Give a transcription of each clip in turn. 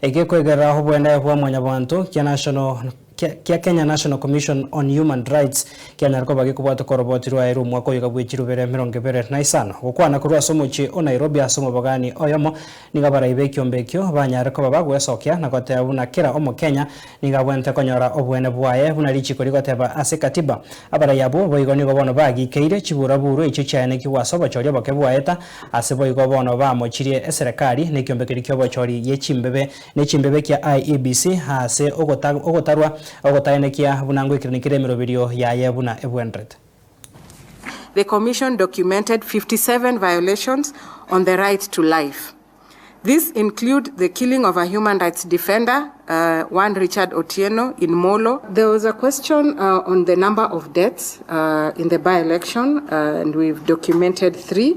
egekwegera obwene bwa mwanyabantu Kenya National Commission on Human Rights Kenya riko bagi Kobwatoka Oroboti rwa Omwaka oyo BW'ECHINGURU 2025 gukwana kurwa somochi o Nairobi asomo bagani oyomo nigabara ibekyombeekyo banyariko babagwesokia na gotebuna kira omo Kenya nigabwente konyora obwene bwaye buna lichiko rigoteba ase katiba abara yabo boigoni gobono bagikeire chiburaburu icho cyane kiwasoba chori bakebwaeta ase boigobono bamochirie eserekali nikyombekeri kyobochori yechimbebe nechimbebe kya IEBC ase ogotarwa ogotainekia bunangwikirnikire mirobirio yaye buna ebwendret. The commission documented 57 violations on the right to life. These include the killing of a human rights defender, one Richard Otieno in Molo. There was a question on the number of deaths in the by-election, and we've documented 3.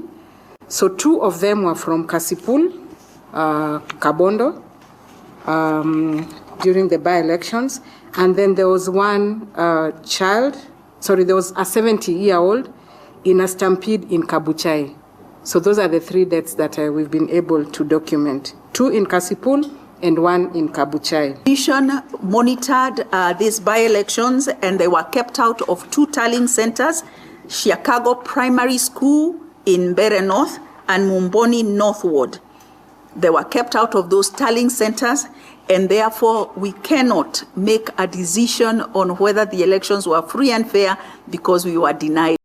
So 2 of them were from Kasipul, Kabondo, during the by-elections. And then there was one there was a 70-year-old in a stampede in Kabuchai. So those are the 3 deaths that we've been able to document. 2 in Kasipul and 1 in Kabuchai. The commission monitored these by-elections, and they were kept out of 2 tallying centers, Chicago Primary School in Mbeere North and Mumboni North Ward. They were kept out of those tallying centers, and therefore we cannot make a decision on whether the elections were free and fair because we were denied.